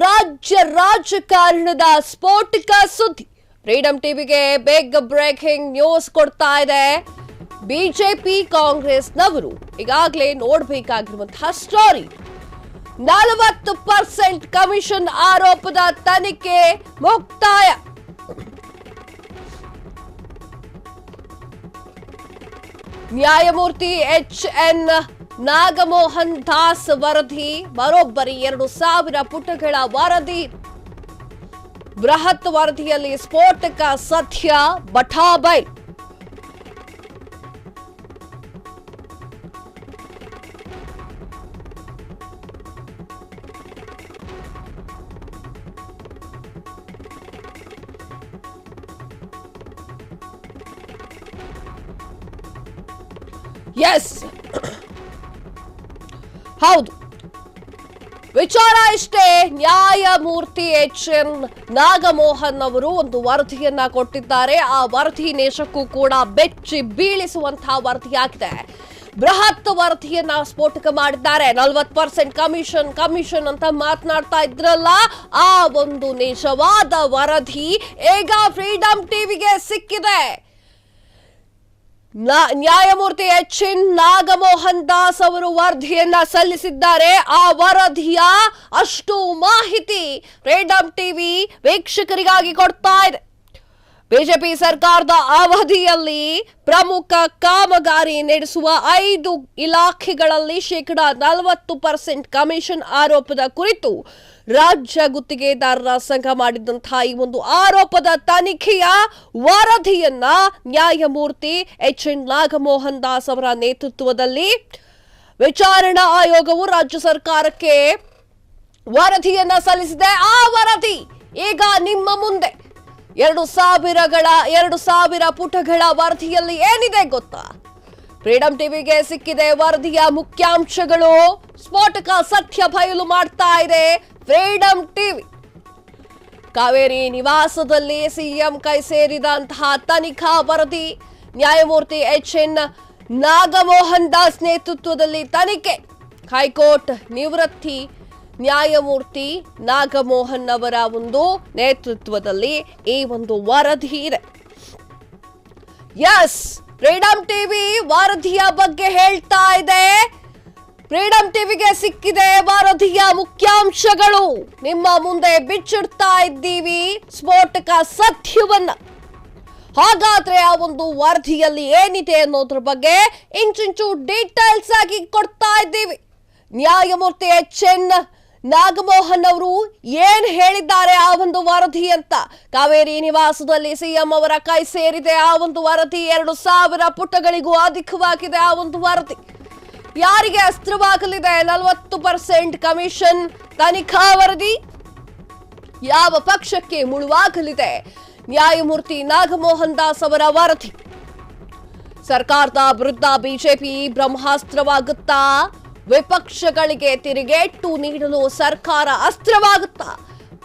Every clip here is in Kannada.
ರಾಜ್ಯ ರಾಜಕಾರಣದ ಸ್ಫೋಟಕ ಸುದ್ದಿ ಫ್ರೀಡಂ ಟಿವಿಗೆ ಬಿಗ್ ಬ್ರೇಕಿಂಗ್ ನ್ಯೂಸ್ ಕೊಡ್ತಾ ಇದೆ. ಬಿಜೆಪಿ ಕಾಂಗ್ರೆಸ್ನವರು ಈಗಾಗಲೇ ನೋಡಬೇಕಾಗಿರುವಂತಹ ಸ್ಟೋರಿ. 40% ಕಮಿಷನ್ ಆರೋಪದ ತನಿಖೆ ಮುಕ್ತಾಯ. ನ್ಯಾಯಮೂರ್ತಿ ಎಚ್.ಎನ್. ನಾಗಮೋಹನ್ ದಾಸ್ ವರದಿ ಬರೋಬ್ಬರಿ 2000 ಪುಟಗಳ ವರದಿ. ಬೃಹತ್ ವರದಿಯಲ್ಲಿ ಸ್ಫೋಟಕ ಸತ್ಯ ಬಟಾಬೈಲ್. ಎಸ್, ಹೌದು, ವಿಚಾರ ಇಷ್ಟೇ. ನ್ಯಾಯಮೂರ್ತಿ ಎಚ್.ಎನ್. ನಾಗಮೋಹನ್ ಅವರು ಒಂದು ವರದಿಯನ್ನ ಕೊಟ್ಟಿದ್ದಾರೆ. ಆ ವರದಿ ದೇಶಕ್ಕೂ ಕೂಡ ಬೆಚ್ಚಿ ಬೀಳಿಸುವಂತಹ ವರದಿಯಾಗಿದೆ. ಬೃಹತ್ ವರದಿಯನ್ನ ಸ್ಫೋಟಕ ಮಾಡಿದ್ದಾರೆ. 40% ಕಮಿಷನ್ ಅಂತ ಮಾತನಾಡ್ತಾ ಇದ್ರಲ್ಲ, ಆ ಒಂದು ನಿಜವಾದ ವರದಿ ಈಗ ಫ್ರೀಡಂ ಟಿವಿಗೆ ಸಿಕ್ಕಿದೆ. ನ್ಯಾಯಮೂರ್ತಿ ಎಚ್.ಎನ್. ನಾಗಮೋಹನ್ ದಾಸ್ ಅವರು ವರದಿಯನ್ನ ಸಲ್ಲಿಸಿದ್ದಾರೆ. ಆ ವರದಿಯ ಅಷ್ಟು ಮಾಹಿತಿ ಫ್ರೀಡಂ ಟಿವಿ ವೀಕ್ಷಕರಿಗಾಗಿ ಕೊಡ್ತಾ ಇದೆ. ಬಿಜೆಪಿ ಸರ್ಕಾರದ ಅವಧಿಯಲ್ಲಿ ಪ್ರಮುಖ ಕಾಮಗಾರಿ ನಡೆಸುವ 5 ಇಲಾಖೆಗಳಲ್ಲಿ ಶೇಕಡಾ 40% ಕಮಿಷನ್ ಆರೋಪದ ಕುರಿತು ರಾಜ್ಯ ಗುತ್ತಿಗೆದಾರರ ಸಂಘ ಮಾಡಿದಂತಹ ಈ ಒಂದು ಆರೋಪದ ತನಿಖೆಯ ವರದಿಯನ್ನ ನ್ಯಾಯಮೂರ್ತಿ ಎಚ್.ಎನ್. ನಾಗಮೋಹನ್ ದಾಸ್ ಅವರ ನೇತೃತ್ವದಲ್ಲಿ ವಿಚಾರಣಾ ಆಯೋಗವು ರಾಜ್ಯ ಸರ್ಕಾರಕ್ಕೆ ವರದಿಯನ್ನ ಸಲ್ಲಿಸಿದೆ. ಆ ವರದಿ ಈಗ ನಿಮ್ಮ ಮುಂದೆ 2000 ಪುಟಗಳ ವರದಿಯಲ್ಲಿ ಏನಿದೆ ಗೊತ್ತಾ? ಫ್ರೀಡಂ ಟಿವಿಗೆ ಸಿಕ್ಕಿದೆ ವರದಿಯ ಮುಖ್ಯಾಂಶಗಳು. ಸ್ಫೋಟಕ ಸತ್ಯ ಬಯಲು ಮಾಡ್ತಾ ಇದೆ ಫ್ರೀಡಂ ಟಿವಿ. ಕಾವೇರಿ ನಿವಾಸದಲ್ಲಿ ಸಿಎಂ ಕೈ ಸೇರಿದಂತಹ ತನಿಖಾ ವರದಿ. ನ್ಯಾಯಮೂರ್ತಿ ಎಚ್.ಎನ್. ನಾಗಮೋಹನ್ ದಾಸ್ ನೇತೃತ್ವದಲ್ಲಿ ತನಿಖೆ. ಹೈಕೋರ್ಟ್ ನಿವೃತ್ತಿ ನ್ಯಾಯಮೂರ್ತಿ ನಾಗಮೋಹನ್ ಅವರ ಒಂದು ನೇತೃತ್ವದಲ್ಲಿ ಈ ಒಂದು ವರದಿ ಇದೆ. ಎಸ್, ಫ್ರೀಡಂ ಟಿವಿ ವರದಿಯ ಬಗ್ಗೆ ಹೇಳ್ತಾ ಇದೆ. ಫ್ರೀಡಂ ಟಿವಿಗೆ ಸಿಕ್ಕಿದೆ ವರದಿಯ ಮುಖ್ಯಾಂಶಗಳು. ನಿಮ್ಮ ಮುಂದೆ ಬಿಚ್ಚಿಡ್ತಾ ಇದ್ದೀವಿ ಸ್ಫೋಟಕ ಸತ್ಯವನ್ನ. ಹಾಗಾದ್ರೆ ಆ ಒಂದು ವರದಿಯಲ್ಲಿ ಏನಿದೆ ಅನ್ನೋದ್ರ ಬಗ್ಗೆ ಇಂಚಿಂಚು ಡೀಟೇಲ್ಸ್ ಆಗಿ ಕೊಡ್ತಾ ಇದ್ದೀವಿ. ನ್ಯಾಯಮೂರ್ತಿ ಎಚ್.ಎನ್. ನಾಗಮೋಹನ್ ಅವರು ಏನ್ ಹೇಳಿದ್ದಾರೆ ಆ ಒಂದು ವರದಿ ಅಂತ. ಕಾವೇರಿ ನಿವಾಸದಲ್ಲಿ ಸಿಎಂ ಅವರ ಕೈ ಸೇರಿದೆ ಆ ಒಂದು ವರದಿ. 2000 ಪುಟಗಳಿಗೂ ಅಧಿಕವಾಗಿದೆ ಆ ಒಂದು ವರದಿ. ಯಾರಿಗೆ ಅಸ್ತ್ರವಾಗಲಿದೆ 40% ಕಮಿಷನ್ ತನಿಖಾ ವರದಿ? ಯಾವ ಪಕ್ಷಕ್ಕೆ ಮುಳುವಾಗಲಿದೆ ನ್ಯಾಯಮೂರ್ತಿ ನಾಗಮೋಹನ್ ದಾಸ್ ಅವರ ವರದಿ? ಸರ್ಕಾರದ ವಿರುದ್ಧ ಬಿಜೆಪಿ ಬ್ರಹ್ಮಾಸ್ತ್ರವಾಗುತ್ತಾ? ವಿಪಕ್ಷಗಳಿಗೆ ತಿರುಗೇಟು ನೀಡಲು ಸರ್ಕಾರ ಅಸ್ತ್ರವಾಗುತ್ತಾ?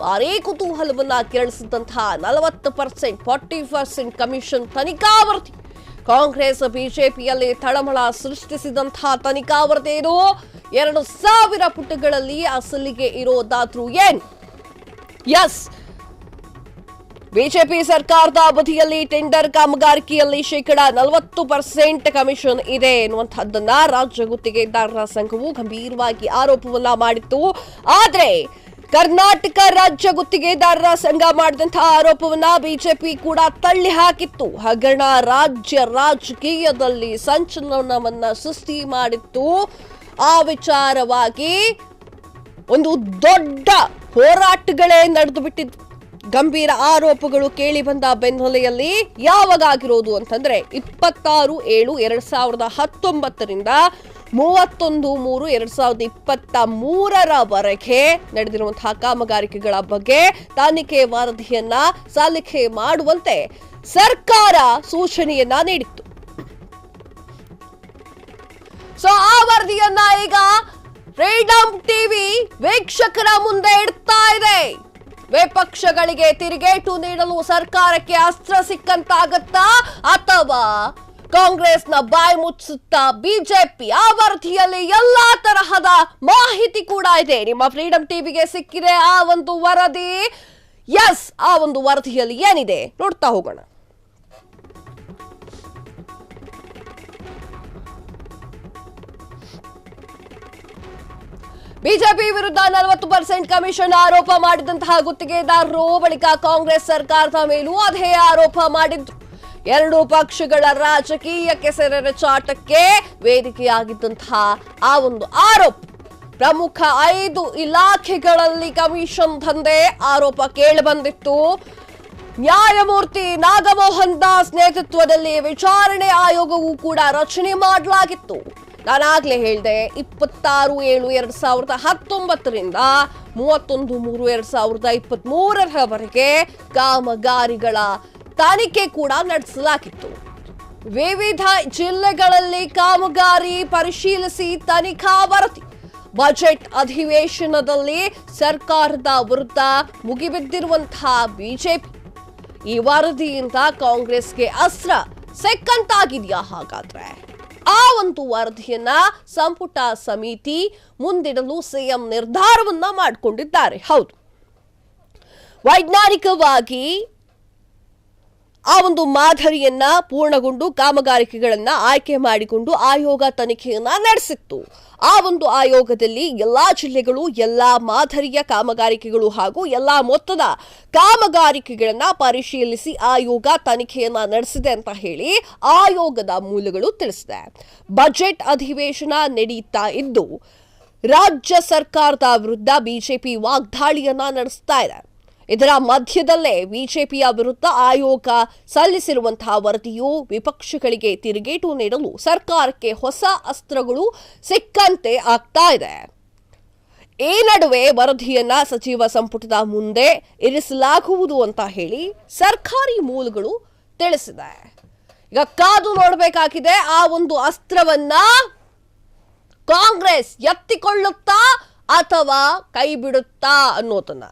ಭಾರೀ ಕುತೂಹಲವನ್ನ ಕೆರಳಿಸಿದಂತಹ 40% 40% ಕಮಿಷನ್ ತನಿಖಾ ವರದಿ. ಕಾಂಗ್ರೆಸ್ ಬಿಜೆಪಿಯಲ್ಲಿ ತಳಮಳ ಸೃಷ್ಟಿಸಿದಂತಹ ತನಿಖಾ ವರದಿ ಇದು. 2000 ಪುಟಗಳಲ್ಲಿ ಅಸಲಿಗೆ ಇರೋದಾದ್ರೂ ಏನು? ಎಸ್, ಬಿಜೆಪಿ ಸರ್ಕಾರದ ಅವಧಿಯಲ್ಲಿ ಟೆಂಡರ್ ಕಾಮಗಾರಿಕೆಯಲ್ಲಿ ಶೇಕಡಾ 40% ಕಮಿಷನ್ ಇದೆ ಎನ್ನುವಂತಹದ್ದನ್ನ ರಾಜ್ಯ ಗುತ್ತಿಗೆದಾರರ ಸಂಘವು ಗಂಭೀರವಾಗಿ ಆರೋಪವನ್ನ ಮಾಡಿತ್ತು. ಆದ್ರೆ ಕರ್ನಾಟಕ ರಾಜ್ಯ ಗುತ್ತಿಗೆದಾರರ ಸಂಘ ಮಾಡಿದಂತಹ ಆರೋಪವನ್ನ ಬಿಜೆಪಿ ಕೂಡ ತಳ್ಳಿ ಹಾಕಿತ್ತು. ಹಗರಣ ರಾಜ್ಯ ರಾಜಕೀಯದಲ್ಲಿ ಸಂಚಲನವನ್ನ ಸೃಷ್ಟಿ ಮಾಡಿತ್ತು. ಆ ವಿಚಾರವಾಗಿ ಒಂದು ದೊಡ್ಡ ಹೋರಾಟಗಳೇ ನಡೆದು ಬಿಟ್ಟಿತ್ತು. ಗಂಭೀರ ಆರೋಪಗಳು ಕೇಳಿ ಬಂದ ಬೆನ್ನಲೆಯಲ್ಲಿ ಯಾವಾಗಾಗಿರೋದು ಅಂತಂದ್ರೆ 26/7/2019ರಿಂದ 31/3/2023 ನಡೆದಿರುವಂತಹ ಕಾಮಗಾರಿಕೆಗಳ ಬಗ್ಗೆ ತನಿಖೆ ವರದಿಯನ್ನ ಸಲ್ಲಿಕೆ ಮಾಡುವಂತೆ ಸರ್ಕಾರ ಸೂಚನೆಯನ್ನ ನೀಡಿತ್ತು. ಸೊ ಆ ವರದಿಯನ್ನ ಈಗ ಫ್ರೀಡಂ ಟಿವಿ ವೀಕ್ಷಕರ ಮುಂದೆ ಇಡ್ತಾ ಇದೆ. ವಿಪಕ್ಷಗಳಿಗೆ ತಿರುಗೇಟು ನೀಡಲು ಸರ್ಕಾರಕ್ಕೆ ಅಸ್ತ್ರ ಸಿಕ್ಕಂತಾಗತ್ತಾ ಅಥವಾ ಕಾಂಗ್ರೆಸ್ನ ಬಾಯಿ ಮುಚ್ಚುತ್ತಾ ಬಿಜೆಪಿ ಆ ವರದಿಯಲ್ಲಿ ಎಲ್ಲಾ ತರಹದ ಮಾಹಿತಿ ಕೂಡ ಇದೆ. ನಿಮ್ಮ ಫ್ರೀಡಂ ಟಿವಿಗೆ ಸಿಕ್ಕಿದೆ ಆ ಒಂದು ವರದಿ. ಎಸ್, ಆ ಒಂದು ವರದಿಯಲ್ಲಿ ಏನಿದೆ ನೋಡ್ತಾ ಹೋಗೋಣ. ಬಿಜೆಪಿ ವಿರುದ್ಧ 40% ಕಮಿಷನ್ ಆರೋಪ ಮಾಡಿದಂತಹ ಗುತ್ತಿಗೆದಾರರು ಬಳಿಕ ಕಾಂಗ್ರೆಸ್ ಸರ್ಕಾರದ ಮೇಲೂ ಅದೇ ಆರೋಪ ಮಾಡಿದ್ರು. ಎರಡು ಪಕ್ಷಗಳ ರಾಜಕೀಯ ಕೆಸರೆರಚಾಟಕ್ಕೆ ವೇದಿಕೆಯಾಗಿದ್ದಂತಹ ಆ ಒಂದು ಆರೋಪ, ಪ್ರಮುಖ 5 ಇಲಾಖೆಗಳಲ್ಲಿ ಕಮಿಷನ್ ದಂಧೆ ಆರೋಪ ಕೇಳಿಬಂದಿತ್ತು. ನ್ಯಾಯಮೂರ್ತಿ ನಾಗಮೋಹನ್ ದಾಸ್ ನೇತೃತ್ವದಲ್ಲಿ ವಿಚಾರಣೆ ಆಯೋಗವೂ ಕೂಡ ರಚನೆ ಮಾಡಲಾಗಿತ್ತು. ನಾನಾಗ್ಲೇ ಹೇಳಿದೆ, 26/7/2019 31/3/2023 ಕಾಮಗಾರಿಗಳ ತನಿಖೆ ಕೂಡ ನಡೆಸಲಾಗಿತ್ತು. ವಿವಿಧ ಜಿಲ್ಲೆಗಳಲ್ಲಿ ಕಾಮಗಾರಿ ಪರಿಶೀಲಿಸಿ ತನಿಖಾ ವರದಿ. ಬಜೆಟ್ ಅಧಿವೇಶನದಲ್ಲಿ ಸರ್ಕಾರದ ವಿರುದ್ಧ ಮುಗಿಬಿದ್ದಿರುವಂತಹ ಬಿಜೆಪಿ ಈ ವರದಿಯಿಂದ ಕಾಂಗ್ರೆಸ್ಗೆ ಅಸ್ತ್ರ ಸಿಕ್ಕಂತಾಗಿದೆಯಾ? ಹಾಗಾದ್ರೆ ಆ ಒಂದು ವರದಿಯನ್ನ ಸಂಪುಟ ಸಮಿತಿ ಮುಂದಿಡಲು ಸಿಎಂ ನಿರ್ಧಾರವನ್ನ ಮಾಡಿಕೊಂಡಿದ್ದಾರೆ. ಹೌದು, ವೈಜ್ಞಾನಿಕವಾಗಿ ಆ ಒಂದು ಮಾದರಿಯನ್ನ ಪೂರ್ಣಗೊಂಡು ಕಾಮಗಾರಿಕೆಗಳನ್ನ ಆಯ್ಕೆ ಮಾಡಿಕೊಂಡು ಆಯೋಗ ತನಿಖೆಯನ್ನ ನಡೆಸಿತ್ತು. ಆ ಒಂದು ಆಯೋಗದಲ್ಲಿ ಎಲ್ಲಾ ಜಿಲ್ಲೆಗಳು, ಎಲ್ಲಾ ಮಾದರಿಯ ಕಾಮಗಾರಿಕೆಗಳು ಹಾಗೂ ಎಲ್ಲಾ ಮೊತ್ತದ ಕಾಮಗಾರಿಕೆಗಳನ್ನ ಪರಿಶೀಲಿಸಿ ಆಯೋಗ ತನಿಖೆಯನ್ನ ನಡೆಸಿದೆ ಅಂತ ಹೇಳಿ ಆಯೋಗದ ಮೂಲಗಳು ತಿಳಿಸಿದೆ. ಬಜೆಟ್ ಅಧಿವೇಶನ ನಡೆಯುತ್ತಾ ಇದ್ದು ರಾಜ್ಯ ಸರ್ಕಾರದ ವಿರುದ್ಧ ಬಿಜೆಪಿ ವಾಗ್ದಾಳಿಯನ್ನ ನಡೆಸ್ತಾ ಇದೆ. ಇದರ ಮಧ್ಯದಲ್ಲೇ ಬಿಜೆಪಿಯ ವಿರುದ್ಧ ಆಯೋಗ ಸಲ್ಲಿಸಿರುವಂತಹ ವರದಿಯು ವಿಪಕ್ಷಗಳಿಗೆ ತಿರುಗೇಟು ನೀಡಲು ಸರ್ಕಾರಕ್ಕೆ ಹೊಸ ಅಸ್ತ್ರಗಳು ಸಿಕ್ಕಂತೆ ಆಗ್ತಾ ಇದೆ. ಈ ನಡುವೆ ವರದಿಯನ್ನ ಸಚಿವ ಸಂಪುಟದ ಮುಂದೆ ಇರಿಸಲಾಗುವುದು ಅಂತ ಹೇಳಿ ಸರ್ಕಾರಿ ಮೂಲಗಳು ತಿಳಿಸಿದೆ. ಈಗ ಕಾದು ನೋಡಬೇಕಾಗಿದೆ, ಆ ಒಂದು ಅಸ್ತ್ರವನ್ನ ಕಾಂಗ್ರೆಸ್ ಎತ್ತಿಕೊಳ್ಳುತ್ತಾ ಅಥವಾ ಕೈ ಬಿಡುತ್ತಾ ಅನ್ನೋದನ್ನ.